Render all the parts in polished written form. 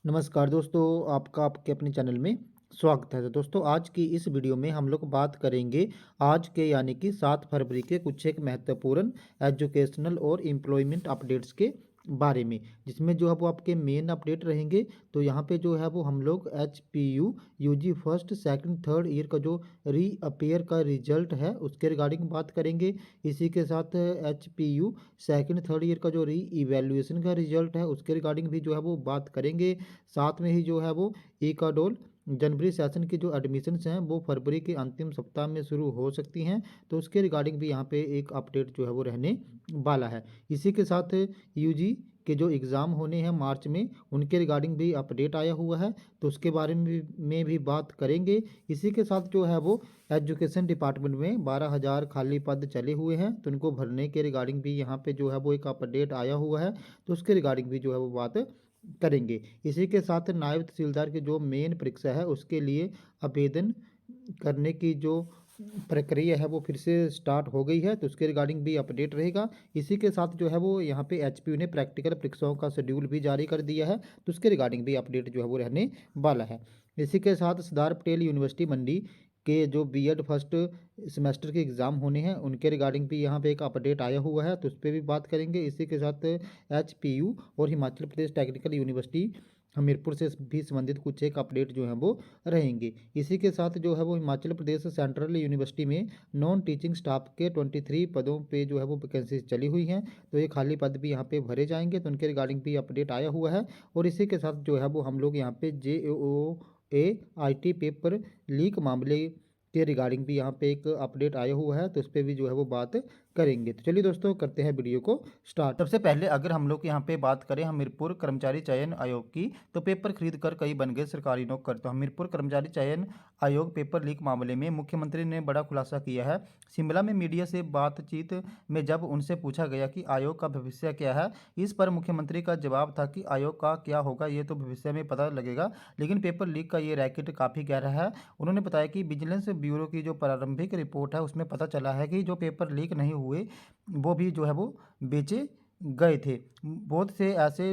नमस्कार दोस्तों, आपका आपके अपने चैनल में स्वागत है। तो दोस्तों, आज की इस वीडियो में हम लोग बात करेंगे आज के यानी कि 7 फरवरी के कुछ एक महत्वपूर्ण एजुकेशनल और एम्प्लॉयमेंट अपडेट्स के बारे में, जिसमें जो है वो आपके मेन अपडेट रहेंगे। तो यहाँ पे जो है वो हम लोग HPU UG first second third year का जो रीअपेयर का रिजल्ट है उसके रिगार्डिंग बात करेंगे। इसी के साथ एचपीयू सेकंड थर्ड ईयर का जो री इवेल्युएशन का रिजल्ट है उसके रिगार्डिंग भी जो है वो बात करेंगे। साथ में ही जो है वो इकाडोल जनवरी सेशन की जो एडमिशन्स हैं वो फरवरी के अंतिम सप्ताह में शुरू हो सकती हैं। तो उसके रिगार्डिंग भी यहाँ पे एक अपडेट जो है वो रहने वाला है। इसी के साथ यूजी के जो एग्ज़ाम होने हैं मार्च में उनके रिगार्डिंग भी अपडेट आया हुआ है, तो उसके बारे में भी बात करेंगे। इसी के साथ जो है वो एजुकेशन डिपार्टमेंट में 12,000 खाली पद चले हुए हैं, तो उनको भरने के रिगार्डिंग भी यहाँ पे जो है वो एक अपडेट आया हुआ है, तो उसके रिगार्डिंग भी जो है वो बात करेंगे। इसी के साथ नायब तहसीलदार की जो मेन परीक्षा है उसके लिए आवेदन करने की जो प्रक्रिया है वो फिर से स्टार्ट हो गई है, तो उसके रिगार्डिंग भी अपडेट रहेगा। इसी के साथ जो है वो यहाँ पे एचपीयू ने प्रैक्टिकल परीक्षाओं का शेड्यूल भी जारी कर दिया है, तो उसके रिगार्डिंग भी अपडेट जो है वो रहने वाला है। इसी के साथ सरदार पटेल यूनिवर्सिटी मंडी के जो बीएड फर्स्ट सेमेस्टर के एग्ज़ाम होने हैं उनके रिगार्डिंग भी यहाँ पे एक अपडेट आया हुआ है, तो उस पर भी बात करेंगे। इसी के साथ एचपीयू और हिमाचल प्रदेश टेक्निकल यूनिवर्सिटी हमीरपुर से भी संबंधित कुछ एक अपडेट जो हैं वो रहेंगे। इसी के साथ जो है वो हिमाचल प्रदेश सेंट्रल यूनिवर्सिटी में नॉन टीचिंग स्टाफ के 23 पदों पे जो है वो वैकेंसीज चली हुई हैं, तो ये खाली पद भी यहाँ पे भरे जाएंगे, तो उनके रिगार्डिंग भी अपडेट आया हुआ है। और इसी के साथ जो है वो हम लोग यहाँ पे JOAIT पेपर लीक मामले के रिगार्डिंग भी यहाँ पे एक अपडेट आया हुआ है, तो उस पर भी जो है वो बात करेंगे। तो चलिए दोस्तों, करते हैं वीडियो को स्टार्ट। सबसे पहले अगर हम लोग यहाँ पे बात करें हमीरपुर कर्मचारी चयन आयोग की, तो पेपर खरीद कर कई बन गए सरकारी नौकर। तो हमीरपुर कर्मचारी चयन आयोग पेपर लीक मामले में मुख्यमंत्री ने बड़ा खुलासा किया है। शिमला में मीडिया से बातचीत में जब उनसे पूछा गया कि आयोग का भविष्य क्या है, इस पर मुख्यमंत्री का जवाब था कि आयोग का क्या होगा ये तो भविष्य में पता लगेगा, लेकिन पेपर लीक का ये रैकेट काफ़ी गहरा है। उन्होंने बताया कि विजिलेंस ब्यूरो की जो प्रारंभिक रिपोर्ट है उसमें पता चला है कि जो पेपर लीक नहीं हुए वो भी जो है वो बेचे गए थे। बहुत से ऐसे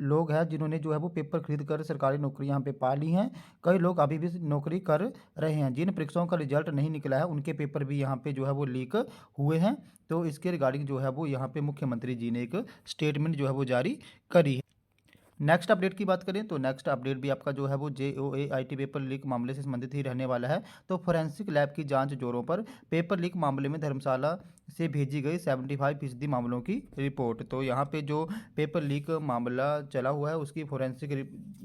लोग हैं जिन्होंने जो है वो पेपर खरीद कर सरकारी नौकरी यहाँ पे पा ली हैं। कई लोग अभी भी नौकरी कर रहे हैं। जिन परीक्षाओं का रिजल्ट नहीं निकला है उनके पेपर भी यहाँ पे जो है वो लीक हुए हैं। तो इसके रिगार्डिंग जो है वो यहाँ पे मुख्यमंत्री जी ने एक स्टेटमेंट जो है वो जारी करी है। नेक्स्ट अपडेट की बात करें तो नेक्स्ट अपडेट भी आपका जो है वो JOAIT पेपर लीक मामले से संबंधित ही रहने वाला है। तो फोरेंसिक लैब की जांच जोरों पर। पेपर लीक मामले में धर्मशाला से भेजी गई 75% मामलों की रिपोर्ट। तो यहाँ पे जो पेपर लीक मामला चला हुआ है उसकी फोरेंसिक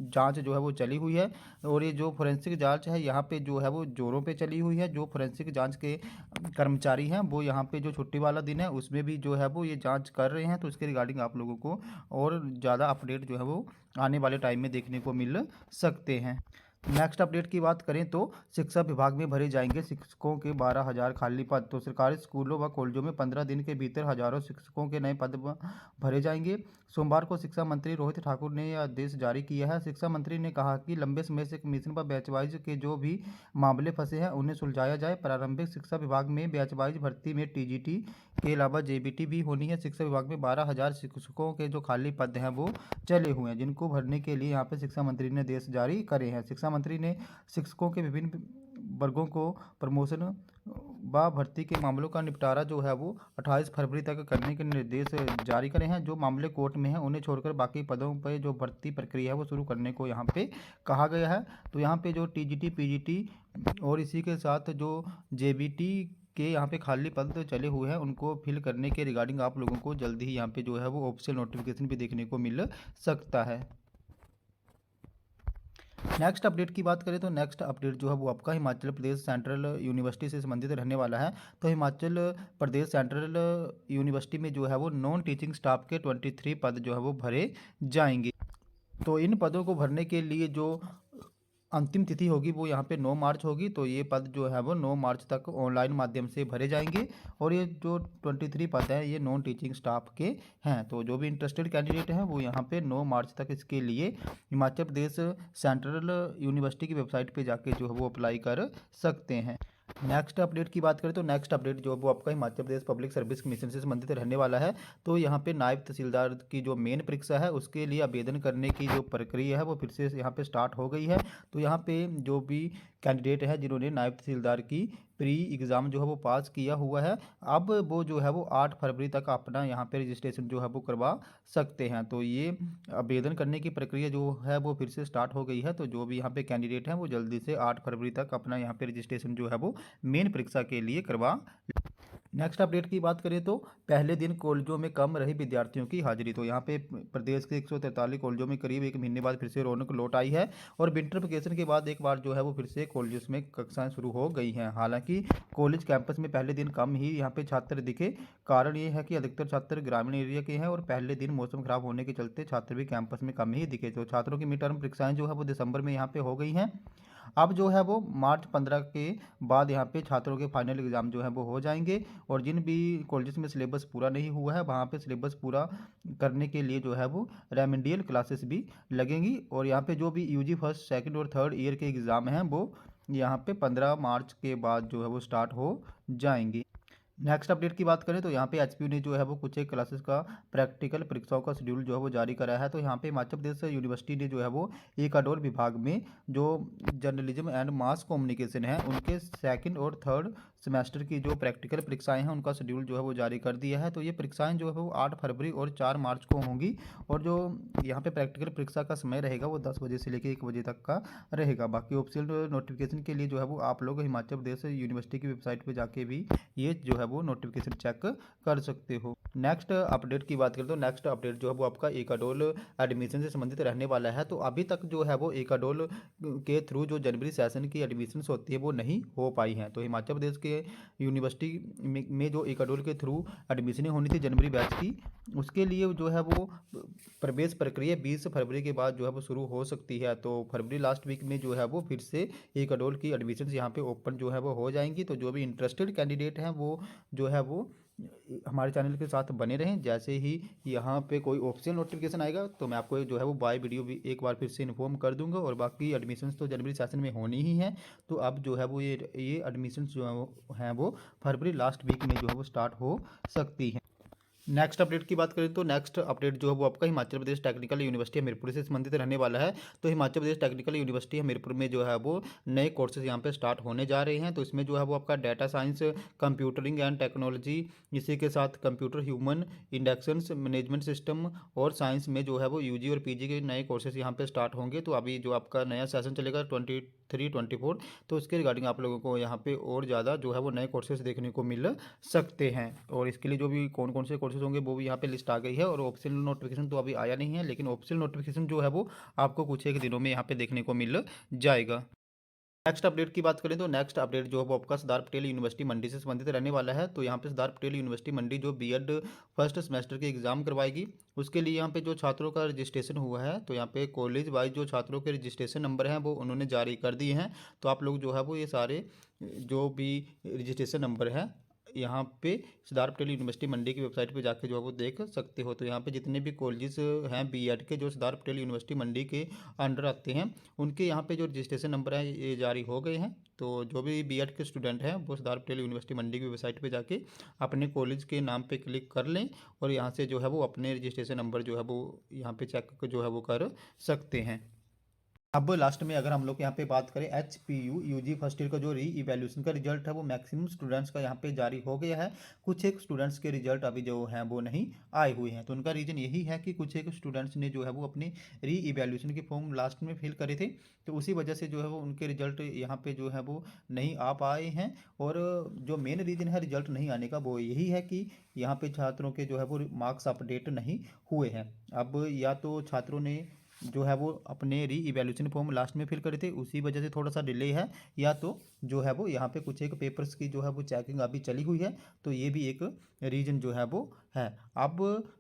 जांच जो है वो चली हुई है, और ये जो फोरेंसिक जांच है यहाँ पे जो है वो जोरों पे चली हुई है। जो फोरेंसिक जांच के कर्मचारी हैं वो यहाँ पे जो छुट्टी वाला दिन है उसमें भी जो है वो ये जांच कर रहे हैं, तो इसके रिगार्डिंग आप लोगों को और ज़्यादा अपडेट जो है वो आने वाले टाइम में देखने को मिल सकते हैं। नेक्स्ट अपडेट की बात करें तो शिक्षा विभाग में भरे जाएंगे शिक्षकों के 12,000 खाली पद। तो सरकारी स्कूलों व कॉलेजों में 15 दिन के भीतर हजारों शिक्षकों के नए पद भरे जाएंगे। सोमवार को शिक्षा मंत्री रोहित ठाकुर ने यह आदेश जारी किया है। शिक्षा मंत्री ने कहा कि लंबे समय से कमीशन व बैचवाइज के जो भी मामले फंसे हैं उन्हें सुलझाया जाए। प्रारंभिक शिक्षा विभाग में बैचवाइज भर्ती में TGT के अलावा JBT भी होनी है। शिक्षा विभाग में 12,000 शिक्षकों के जो खाली पद हैं वो चले हुए हैं, जिनको भरने के लिए यहाँ पे शिक्षा मंत्री ने आदेश जारी करे हैं। शिक्षा मंत्री ने शिक्षकों के विभिन्न वर्गों को प्रमोशन व भर्ती के मामलों का निपटारा जो है वो 28 फरवरी तक करने के निर्देश जारी करे हैं। जो मामले कोर्ट में हैं उन्हें छोड़कर बाकी पदों पर जो भर्ती प्रक्रिया है वो शुरू करने को यहाँ पे कहा गया है। तो यहाँ पे जो TGT PGT और इसी के साथ जो JBT के यहाँ पे खाली पद तो चले हुए हैं उनको फिल करने के रिगार्डिंग आप लोगों को जल्दी ही यहाँ पे जो है वो ऑफिशियल नोटिफिकेशन भी देखने को मिल सकता है। नेक्स्ट अपडेट की बात करें तो नेक्स्ट अपडेट जो है वो आपका हिमाचल प्रदेश सेंट्रल यूनिवर्सिटी से संबंधित रहने वाला है। तो हिमाचल प्रदेश सेंट्रल यूनिवर्सिटी में जो है वो नॉन टीचिंग स्टाफ के 23 पद जो है वो भरे जाएंगे। तो इन पदों को भरने के लिए जो अंतिम तिथि होगी वो यहाँ पे 9 मार्च होगी। तो ये पद जो है वो 9 मार्च तक ऑनलाइन माध्यम से भरे जाएंगे, और ये जो 23 पद हैं ये नॉन टीचिंग स्टाफ के हैं। तो जो भी इंटरेस्टेड कैंडिडेट हैं वो यहाँ पे 9 मार्च तक इसके लिए हिमाचल प्रदेश सेंट्रल यूनिवर्सिटी की वेबसाइट पे जाके जो है वो अप्लाई कर सकते हैं। नेक्स्ट अपडेट की बात करें तो नेक्स्ट अपडेट जो है वो आपका Himachal Pradesh public service commission से संबंधित रहने वाला है। तो यहाँ पे नायब तहसीलदार की जो मेन परीक्षा है उसके लिए आवेदन करने की जो प्रक्रिया है वो फिर से यहाँ पे स्टार्ट हो गई है। तो यहाँ पे जो भी कैंडिडेट है जिन्होंने नायब तहसीलदार की प्री एग्ज़ाम जो है वो पास किया हुआ है, अब वो जो है वो 8 फरवरी तक अपना यहाँ पे रजिस्ट्रेशन जो है वो करवा सकते हैं। तो ये आवेदन करने की प्रक्रिया जो है वो फिर से स्टार्ट हो गई है। तो जो भी यहाँ पे कैंडिडेट हैं वो जल्दी से 8 फरवरी तक अपना यहाँ पे रजिस्ट्रेशन जो है वो मेन परीक्षा के लिए करवा। नेक्स्ट अपडेट की बात करें तो पहले दिन कॉलेजों में कम रही विद्यार्थियों की हाजिरी। तो यहाँ पे प्रदेश के 143 कॉलेजों में करीब एक महीने बाद फिर से रौनक लौट आई है और विंटर वेकेशन के बाद एक बार जो है वो फिर से कॉलेज में कक्षाएं शुरू हो गई हैं। हालांकि कॉलेज कैंपस में पहले दिन कम ही यहाँ पे छात्र दिखे। कारण ये है कि अधिकतर छात्र ग्रामीण एरिया के हैं और पहले दिन मौसम खराब होने के चलते छात्र भी कैंपस में कम ही दिखे। तो छात्रों की मिड टर्म परीक्षाएं जो है वो दिसंबर में यहाँ पे हो गई हैं। अब जो है वो मार्च 15 के बाद यहाँ पे छात्रों के फाइनल एग्ज़ाम जो है वो हो जाएंगे और जिन भी कॉलेजेस में सिलेबस पूरा नहीं हुआ है वहाँ पे सिलेबस पूरा करने के लिए जो है वो रेमेडियल क्लासेस भी लगेंगी। और यहाँ पे जो भी यूजी फर्स्ट सेकंड और थर्ड ईयर के एग्ज़ाम हैं वो यहाँ पे 15 मार्च के बाद जो है वो स्टार्ट हो जाएंगी। नेक्स्ट अपडेट की बात करें तो यहाँ पे एचपीयू ने जो है वो कुछ एक क्लासेस का प्रैक्टिकल परीक्षाओं का शेड्यूल जो है वो जारी करा है। तो यहाँ पे हिमाचल प्रदेश यूनिवर्सिटी ने जो है वो एक अडोर विभाग में जो जर्नलिज्म एंड मास कम्युनिकेशन है उनके सेकंड और थर्ड सेमेस्टर की जो प्रैक्टिकल परीक्षाएं हैं उनका शेड्यूल जो है वो जारी कर दिया है। तो ये परीक्षाएं जो है वो 8 फरवरी और 4 मार्च को होंगी और जो यहाँ पे प्रैक्टिकल परीक्षा का समय रहेगा वो 10 बजे से लेकर 1 बजे तक का रहेगा। बाकी ऑफिशियल नोटिफिकेशन के लिए जो है वो आप लोग हिमाचल प्रदेश यूनिवर्सिटी की वेबसाइट पर जाके भी ये जो है वो नोटिफिकेशन चेक कर सकते हो। नेक्स्ट अपडेट की बात करें तो नेक्स्ट अपडेट जो है वो आपका एकाडोल एडमिशन से संबंधित रहने वाला है। तो अभी तक जो है वो एकाडोल के थ्रू जो जनवरी सेशन की एडमिशन्स होती है वो नहीं हो पाई हैं। तो हिमाचल प्रदेश के यूनिवर्सिटी में जो एकाडोल के थ्रू एडमिशनें होनी थी जनवरी बैच की, उसके लिए जो है वो प्रवेश प्रक्रिया 20 फरवरी के बाद जो है वो शुरू हो सकती है। तो फरवरी लास्ट वीक में जो है वो फिर से एकाडोल की एडमिशन्स यहाँ पे ओपन जो है वो हो जाएंगी। तो जो भी इंटरेस्टेड कैंडिडेट हैं वो जो है वो हमारे चैनल के साथ बने रहें। जैसे ही यहाँ पे कोई ऑफिशियल नोटिफिकेशन आएगा तो मैं आपको जो है वो बाय वीडियो भी एक बार फिर से इन्फॉर्म कर दूंगा। और बाकी एडमिशन्स तो जनवरी सेशन में होनी ही है। तो अब जो है वो ये एडमिशन्स जो हैं वो फरवरी लास्ट वीक में जो है वो स्टार्ट हो सकती हैं। नेक्स्ट अपडेट की बात करें तो नेक्स्ट अपडेट जो है वो आपका हिमाचल प्रदेश टेक्निकल यूनिवर्सिटी हमीरपुर से संबंधित रहने वाला है। तो हिमाचल प्रदेश टेक्निकल यूनिवर्सिटी हमीरपुर में जो है वो नए कोर्सेज यहाँ पे स्टार्ट होने जा रहे हैं। तो इसमें जो है वो आपका डाटा साइंस, कंप्यूटरिंग एंड टेक्नोलॉजी, इसी के साथ computer human inductions management system और साइंस में जो है वो यूजी और पीजी के नए कोर्सेज यहाँ पे स्टार्ट होंगे। तो अभी जो आपका नया सेशन चलेगा 23-24, तो इसके रिगार्डिंग आप लोगों को यहाँ पे और ज़्यादा जो है वो नए कोर्सेज देखने को मिल सकते हैं। और इसके लिए जो भी कौन कौन से कोर्सेज होंगे वो भी यहाँ पे लिस्ट आ गई है। और ऑफिशियल नोटिफिकेशन तो अभी आया नहीं है, लेकिन ऑफिशियल नोटिफिकेशन जो है वो आपको कुछ एक दिनों में यहाँ पे देखने को मिल जाएगा। नेक्स्ट अपडेट की बात करें तो नेक्स्ट अपडेट जो है वो आपका सरदार पटेल यूनिवर्सिटी मंडी से संबंधित रहने वाला है। तो यहाँ पे सरदार पटेल यूनिवर्सिटी मंडी जो बीएड फर्स्ट सेमेस्टर के एग्ज़ाम करवाएगी, उसके लिए यहाँ पे जो छात्रों का रजिस्ट्रेशन हुआ है तो यहाँ पे कॉलेज वाइज जो छात्रों के रजिस्ट्रेशन नंबर हैं वो उन्होंने जारी कर दिए हैं। तो आप लोग जो है वो ये सारे जो भी रजिस्ट्रेशन नंबर हैं यहाँ पे सरदार पटेल यूनिवर्सिटी मंडी की वेबसाइट पे जाके जो है वो देख सकते हो। तो यहाँ पे जितने भी कॉलेजेस हैं बीएड के जो सरदार पटेल यूनिवर्सिटी मंडी के अंडर आते हैं उनके यहाँ पे जो रजिस्ट्रेशन नंबर है ये जारी हो गए हैं। तो जो भी बीएड के स्टूडेंट हैं वो सरदार पटेल यूनिवर्सिटी मंडी की वेबसाइट पे जाके अपने कॉलेज के नाम पे क्लिक कर लें और यहाँ से जो है वो अपने रजिस्ट्रेशन नंबर जो है वो यहाँ पे चेक जो है वो कर सकते हैं। अब लास्ट में अगर हम लोग यहाँ पे बात करें H P U UG first year का जो री इवैल्यूएशन का रिजल्ट है वो मैक्सिमम स्टूडेंट्स का यहाँ पे जारी हो गया है। कुछ एक स्टूडेंट्स के रिजल्ट अभी जो हैं वो नहीं आए हुए हैं। तो उनका रीज़न यही है कि कुछ एक स्टूडेंट्स ने जो है वो अपने री इवैल्यूएशन के फॉर्म लास्ट में फिल करे थे, तो उसी वजह से जो है वो उनके रिजल्ट यहाँ पे जो है वो नहीं आ पाए हैं। और जो मेन रीज़न है रिजल्ट नहीं आने का वो यही है कि यहाँ पे छात्रों के जो है वो मार्क्स अपडेट नहीं हुए हैं। अब या तो छात्रों ने जो है वो अपने री इवैल्यूएशन फॉर्म लास्ट में फिल करे थे उसी वजह से थोड़ा सा डिले है, या तो जो है वो यहाँ पे कुछ एक पेपर्स की जो है वो चेकिंग अभी चली हुई है। तो ये भी एक रीज़न जो है वो है। अब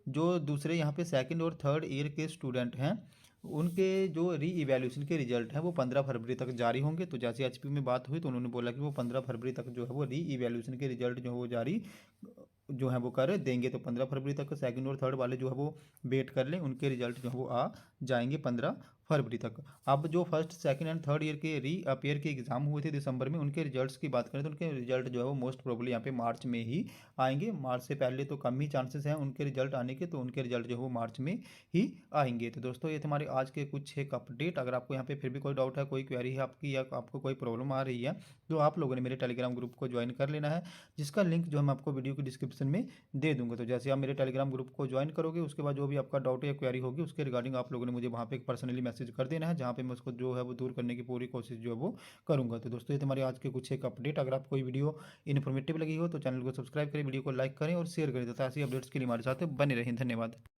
जो दूसरे यहाँ पे सेकंड और थर्ड ईयर के स्टूडेंट हैं उनके जो री इवैल्यूएशन के रिजल्ट हैं वो 15 फरवरी तक जारी होंगे। तो जैसे एचपी में बात हुई तो उन्होंने बोला कि वो 15 फरवरी तक जो है वो री इवैल्यूएशन के रिजल्ट जो है वो जारी जो है वो कर देंगे। तो 15 फरवरी तक सेकंड और थर्ड वाले जो है वो वेट कर लें, उनके रिजल्ट जो है वो आ जाएंगे 15 फरवरी तक। अब जो first second and third year के रीअपेयर के एग्ज़ाम हुए थे दिसंबर में, उनके रिजल्ट्स की बात करें तो उनके रिजल्ट जो है वो मोस्ट प्रोबेबली यहाँ पे मार्च में ही आएंगे। मार्च से पहले तो कम ही चांसेस हैं उनके रिजल्ट आने के, तो उनके रिजल्ट जो है वो मार्च में ही आएंगे। तो दोस्तों ये थे हमारे आज के कुछ एक अपडेट। अगर आपको यहाँ पे फिर भी कोई डाउट है, कोई क्वेरी है आपकी, या आपको कोई प्रॉब्लम आ रही है, तो आप लोगों ने मेरे टेलीग्राम ग्रुप को ज्वाइन कर लेना है, जिसका लिंक जो मैं आपको वीडियो की डिस्क्रिप्शन में दे दूंगा। तो जैसे आप मेरे टेलीग्राम ग्रुप को ज्वाइन करोगे, उसके बाद जो भी आपका डाउट या क्वेरी होगी उसके रिगार्डिंग आप लोगों ने मुझे वहाँ पे एक पर्सनली मैसेज कर देना है, जहाँ पे मैं उसको जो है वो दूर करने की पूरी कोशिश जो है वो करूँगा। तो दोस्तों ये हमारे आज के कुछ एक अपडेट। अगर आपको कोई वीडियो इन्फॉर्मेटिव लगी हो तो चैनल को सब्सक्राइब करें, वीडियो को लाइक करें और शेयर करें, तथा ऐसी अपडेट्स के लिए हमारे साथ बने रहें। धन्यवाद।